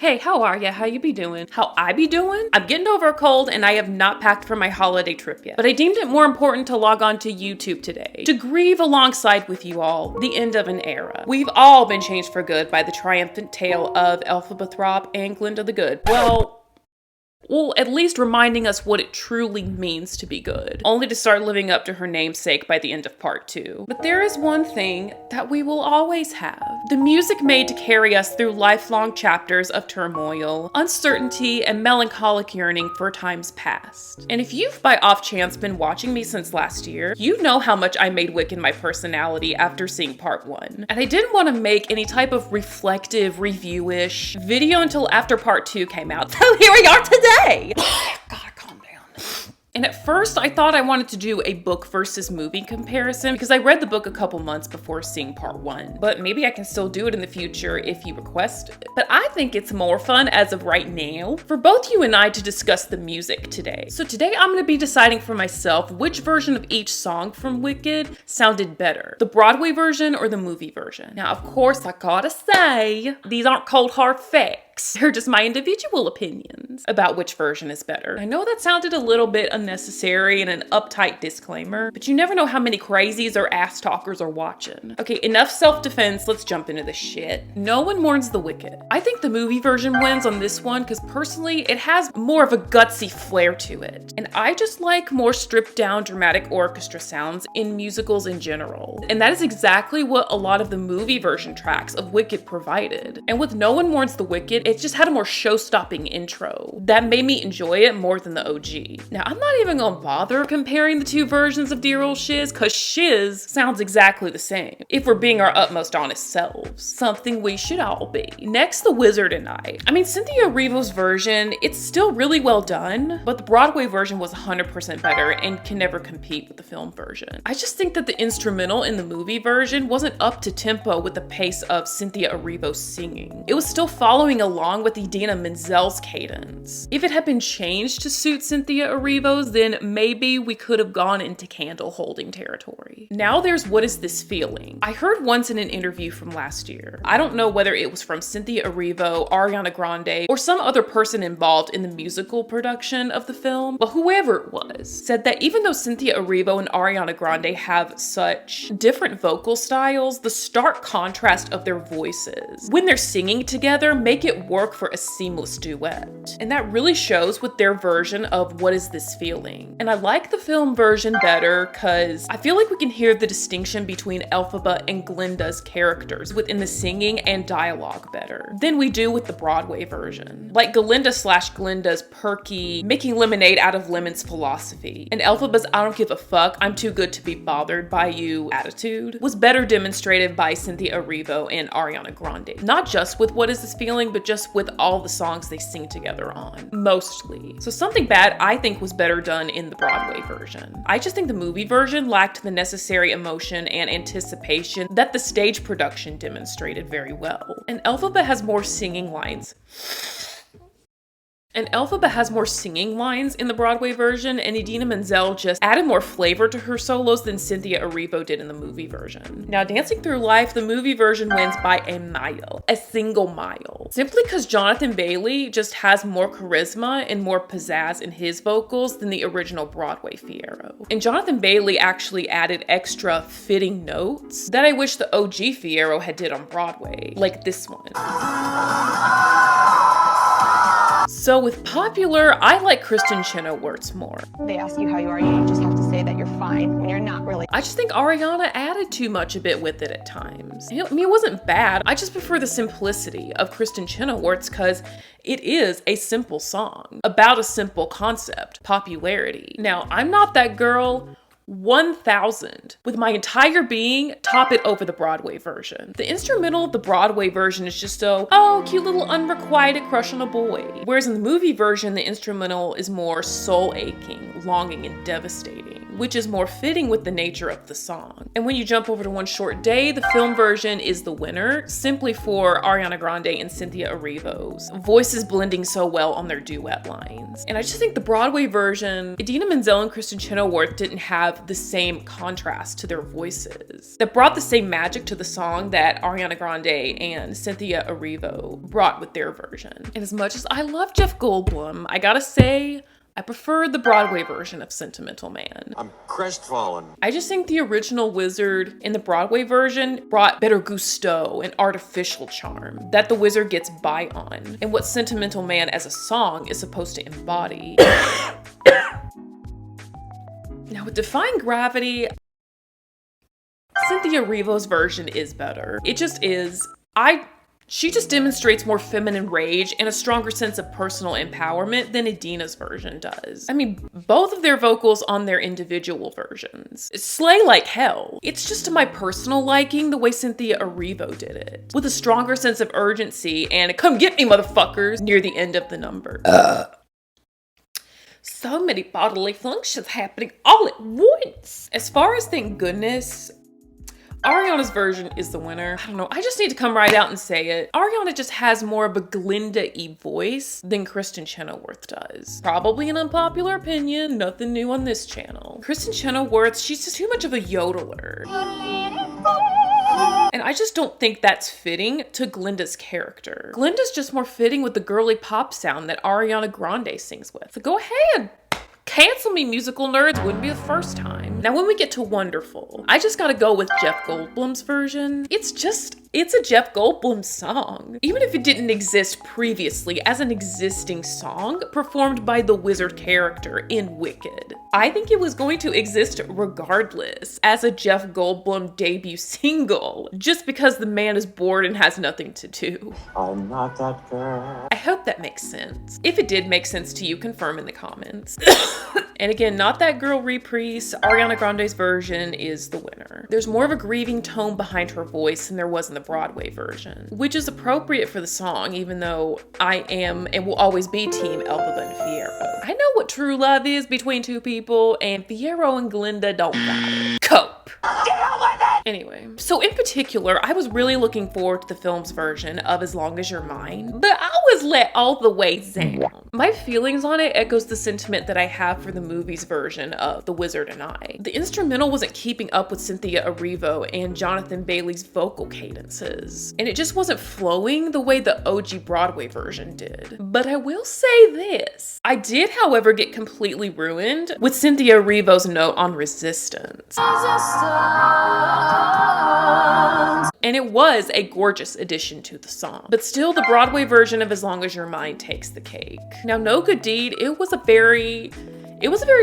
Hey, how are ya? How you be doing? How I be doing? I'm getting over a cold and I have not packed for my holiday trip yet, but I deemed it more important to log on to YouTube today to grieve alongside with you all the end of an era. We've all been changed for good by the triumphant tale of Elphaba Throp and Glinda the Good. Well, at least reminding us what it truly means to be good, only to start living up to her namesake by the end of part 2. But there is one thing that we will always have: the music made to carry us through lifelong chapters of turmoil, uncertainty, and melancholic yearning for times past. And if you've by off chance been watching me since last year, you know how much I made Wiccan my personality after seeing part 1. And I didn't want to make any type of reflective, review-ish video until after part 2 came out. So here we are today! Gotta calm down. And at first, I thought I wanted to do a book versus movie comparison because I read the book a couple months before seeing part 1. But maybe I can still do it in the future if you request it. But I think it's more fun as of right now for both you and I to discuss the music today. So today I'm going to be deciding for myself which version of each song from Wicked sounded better, the Broadway version or the movie version. Now, of course, I gotta say, these aren't cold hard facts. They're just my individual opinions about which version is better. I know that sounded a little bit unnecessary and an uptight disclaimer, but you never know how many crazies or ass talkers are watching. Okay, enough self-defense, let's jump into this shit. No one mourns the wicked. I think the movie version wins on this one because personally, it has more of a gutsy flair to it. And I just like more stripped down dramatic orchestra sounds in musicals in general. And that is exactly what a lot of the movie version tracks of Wicked provided. And with No One Mourns the Wicked, it just had a more show-stopping intro that made me enjoy it more than the OG. Now, I'm not even gonna bother comparing the two versions of Dear Old Shiz, cause Shiz sounds exactly the same, if we're being our utmost honest selves. Something we should all be. Next, The Wizard and I. I mean, Cynthia Erivo's version, it's still really well done, but the Broadway version was 100% better and can never compete with the film version. I just think that the instrumental in the movie version wasn't up to tempo with the pace of Cynthia Erivo's singing. It was still following along with Idina Menzel's cadence. If it had been changed to suit Cynthia Erivo's, then maybe we could have gone into candle holding territory. Now there's What Is This Feeling? I heard once in an interview from last year. I don't know whether it was from Cynthia Erivo, Ariana Grande, or some other person involved in the musical production of the film, but whoever it was said that even though Cynthia Erivo and Ariana Grande have such different vocal styles, the stark contrast of their voices when they're singing together make it work for a seamless duet. And that really shows with their version of What Is This Feeling? And I like the film version better because I feel like we can hear the distinction between Elphaba and Glinda's characters within the singing and dialogue better than we do with the Broadway version. Like Glinda's perky, making lemonade out of lemons philosophy, and Elphaba's I don't give a fuck, I'm too good to be bothered by you attitude was better demonstrated by Cynthia Erivo and Ariana Grande. Not just with What Is This Feeling, but just with all the songs they sing together on, mostly. So Something Bad I think was better done in the Broadway version. I just think the movie version lacked the necessary emotion and anticipation that the stage production demonstrated very well. And Elphaba has more singing lines. And Elphaba has more singing lines in the Broadway version, and Idina Menzel just added more flavor to her solos than Cynthia Erivo did in the movie version. Now, Dancing Through Life, the movie version wins by a mile, a single mile. Simply because Jonathan Bailey just has more charisma and more pizzazz in his vocals than the original Broadway Fiyero. And Jonathan Bailey actually added extra fitting notes that I wish the OG Fiyero had did on Broadway, like this one. So with popular, I like Kristen Chenoweth's more. They ask you how you are, you just have to say that you're fine when you're not really. I just think Ariana added too much a bit with it at times. I mean, it wasn't bad. I just prefer the simplicity of Kristen Chenoweth's because it is a simple song about a simple concept, popularity. Now, I'm not that girl. 1000 with my entire being, top it over the Broadway version. The instrumental of the Broadway version is just oh, cute little unrequited crush on a boy. Whereas in the movie version, the instrumental is more soul aching, longing, and devastating. which is more fitting with the nature of the song. And when you jump over to One Short Day, the film version is the winner, simply for Ariana Grande and Cynthia Erivo's voices blending so well on their duet lines. And I just think the Broadway version, Idina Menzel and Kristen Chenoweth didn't have the same contrast to their voices that brought the same magic to the song that Ariana Grande and Cynthia Erivo brought with their version. And as much as I love Jeff Goldblum, I gotta say, I prefer the Broadway version of Sentimental Man. I'm crestfallen. I just think the original Wizard in the Broadway version brought better gusto and artificial charm that the Wizard gets by on, and what Sentimental Man as a song is supposed to embody. Now with Defying Gravity, Cynthia Erivo's version is better. It just is. She just demonstrates more feminine rage and a stronger sense of personal empowerment than Idina's version does. I mean, both of their vocals on their individual versions slay like hell. It's just to my personal liking the way Cynthia Erivo did it, with a stronger sense of urgency and "come get me, motherfuckers" near the end of the number. So many bodily functions happening all at once. As far as thank goodness, Ariana's version is the winner. I don't know, I just need to come right out and say it. Ariana just has more of a Glinda-y voice than Kristen Chenoweth does. Probably an unpopular opinion, nothing new on this channel. Kristen Chenoweth, she's just too much of a yodeler. And I just don't think that's fitting to Glinda's character. Glinda's just more fitting with the girly pop sound that Ariana Grande sings with. So go ahead. Cancel me, musical nerds, wouldn't be the first time. Now when we get to Wonderful, I just gotta go with Jeff Goldblum's version. It's a Jeff Goldblum song. Even if it didn't exist previously as an existing song performed by the Wizard character in Wicked, I think it was going to exist regardless as a Jeff Goldblum debut single, just because the man is bored and has nothing to do. I'm not that girl. I hope that makes sense. If it did make sense to you, confirm in the comments. And again, Not That Girl reprise, Ariana Grande's version is the winner. There's more of a grieving tone behind her voice than there was in the Broadway version, which is appropriate for the song, even though I am and will always be Team Elphaba and Fiyero. I know what true love is between two people, and Fiyero and Glinda don't got it. Cope. Anyway, so in particular, I was really looking forward to the film's version of As Long As You're Mine, but I was let all the way down. My feelings on it echoes the sentiment that I have for the movie's version of The Wizard and I. The instrumental wasn't keeping up with Cynthia Erivo and Jonathan Bailey's vocal cadences, and it just wasn't flowing the way the OG Broadway version did. But I will say this, I did, however, get completely ruined with Cynthia Erivo's note on resistance. And it was a gorgeous addition to the song. But still, the Broadway version of As Long As You're Mine takes the cake. Now, No Good Deed, it was a very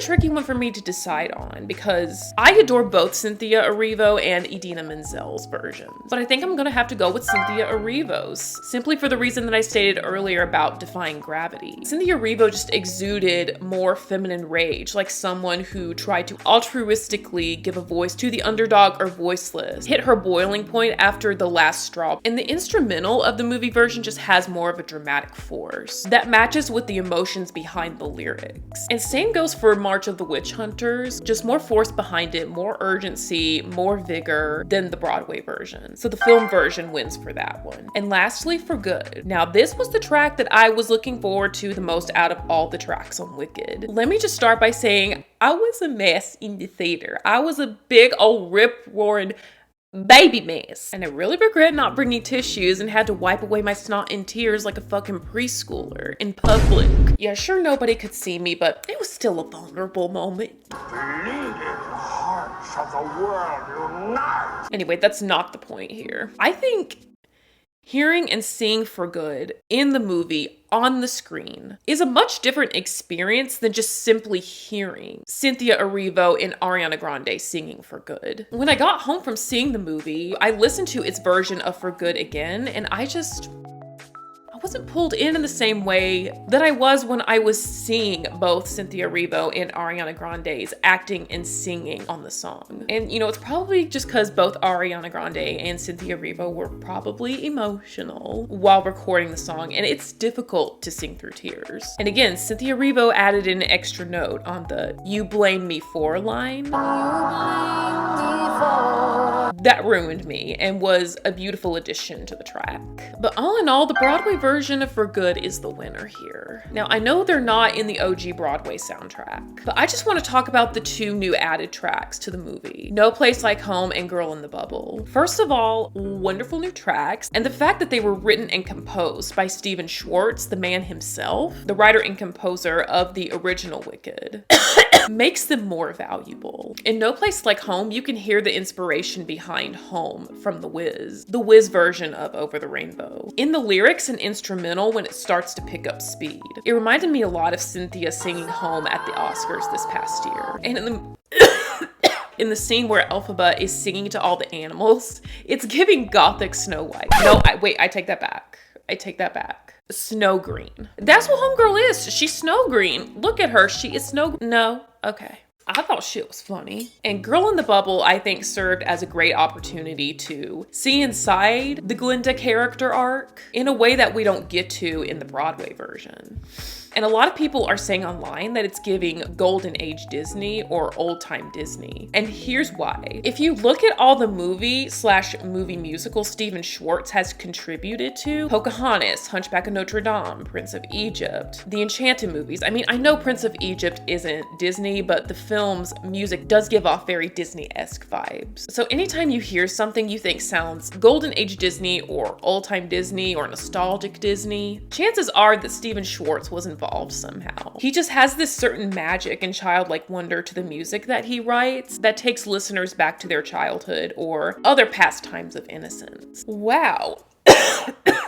tricky one for me to decide on because I adore both Cynthia Erivo and Idina Menzel's versions. But I think I'm gonna have to go with Cynthia Erivo's, simply for the reason that I stated earlier about Defying Gravity. Cynthia Erivo just exuded more feminine rage, like someone who tried to altruistically give a voice to the underdog or voiceless, hit her boiling point after the last straw. And the instrumental of the movie version just has more of a dramatic force that matches with the emotions behind the lyrics. And same goes for March of the Witch Hunters, just more force behind it, more urgency, more vigor than the Broadway version. So the film version wins for that one. And lastly, For Good. Now this was the track that I was looking forward to the most out of all the tracks on Wicked. Let me just start by saying I was a mess in the theater. I was a big old rip-roaring baby mess. And I really regret not bringing tissues and had to wipe away my snot in tears like a fucking preschooler in public. Yeah, sure nobody could see me, but it was still a vulnerable moment. Bleeding hearts of the world unite. Anyway, that's not the point here. I think hearing and seeing For Good in the movie on the screen is a much different experience than just simply hearing Cynthia Erivo and Ariana Grande singing For Good. When I got home from seeing the movie, I listened to its version of For Good again, and I I wasn't pulled in the same way that I was when I was seeing both Cynthia Erivo and Ariana Grande's acting and singing on the song. And you know, it's probably just because both Ariana Grande and Cynthia Erivo were probably emotional while recording the song, and it's difficult to sing through tears. And again, Cynthia Erivo added an extra note on the "you blame me for" line. That ruined me and was a beautiful addition to the track. But all in all, the Broadway version of For Good is the winner here. Now, I know they're not in the OG Broadway soundtrack, but I just want to talk about the two new added tracks to the movie, No Place Like Home and Girl in the Bubble. First of all, wonderful new tracks, and the fact that they were written and composed by Stephen Schwartz, the man himself, the writer and composer of the original Wicked, makes them more valuable. In No Place Like Home, you can hear the inspiration behind Home from The Wiz version of Over the Rainbow. In the lyrics and instrumental when it starts to pick up speed. It reminded me a lot of Cynthia singing Home at the Oscars this past year. And in the scene where Elphaba is singing to all the animals, it's giving gothic Snow White. No, I take that back. Snow Green. That's what Homegirl is. She's Snow Green. Look at her. She is Snow. No. Okay. I thought shit was funny. And Girl in the Bubble, I think, served as a great opportunity to see inside the Glinda character arc in a way that we don't get to in the Broadway version. And a lot of people are saying online that it's giving Golden Age Disney or old time Disney. And here's why. If you look at all the movie musicals Stephen Schwartz has contributed to, Pocahontas, Hunchback of Notre Dame, Prince of Egypt, the Enchanted movies. I mean, I know Prince of Egypt isn't Disney, but the film's music does give off very Disney-esque vibes. So anytime you hear something you think sounds Golden Age Disney or old time Disney or nostalgic Disney, chances are that Stephen Schwartz was involved somehow. He just has this certain magic and childlike wonder to the music that he writes that takes listeners back to their childhood or other past times of innocence. Wow.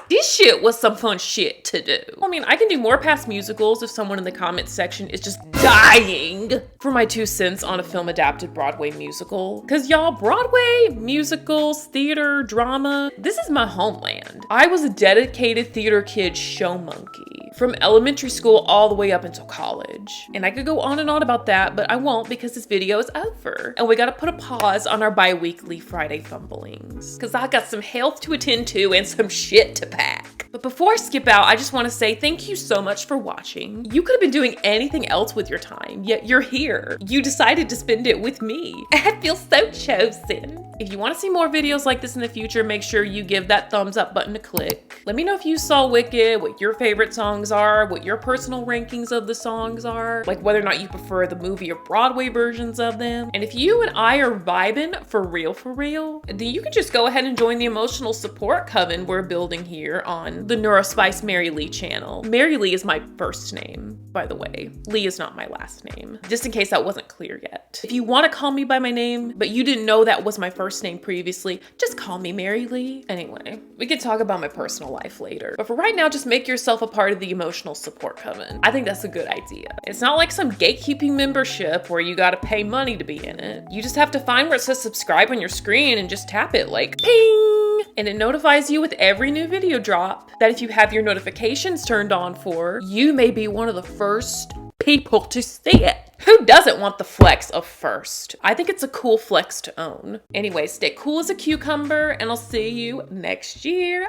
This shit was some fun shit to do. I mean, I can do more past musicals if someone in the comments section is just dying for my 2 cents on a film adapted Broadway musical. Cause y'all, Broadway, musicals, theater, drama, this is my homeland. I was a dedicated theater kid show monkey from elementary school all the way up until college. And I could go on and on about that, but I won't because this video is over. And we gotta put a pause on our bi-weekly Friday fumblings. Cause I got some health to attend to and some shit to pack. But before I skip out, I just wanna say thank you so much for watching. You could have been doing anything else with your time, yet you're here. You decided to spend it with me. I feel so chosen. If you want to see more videos like this in the future, make sure you give that thumbs up button a click. Let me know if you saw Wicked, what your favorite songs are, what your personal rankings of the songs are, like whether or not you prefer the movie or Broadway versions of them. And if you and I are vibing for real, then you can just go ahead and join the emotional support coven we're building here on the Neurospice Mary Lee channel. Mary Lee is my first name, by the way. Lee is not my last name, just in case that wasn't clear yet. If you want to call me by my name, but you didn't know that was my first name previously, just call me Mary Lee. Anyway, we can talk about my personal life later. But for right now, just make yourself a part of the emotional support coven. I think that's a good idea. It's not like some gatekeeping membership where you gotta pay money to be in it. You just have to find where it says subscribe on your screen and just tap it like ping! And it notifies you with every new video drop that if you have your notifications turned on for, you may be one of the first people to see it. Who doesn't want the flex of first? I think it's a cool flex to own. Anyway, stay cool as a cucumber, and I'll see you next year.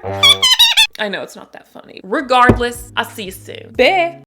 I know it's not that funny. Regardless, I'll see you soon. Bye.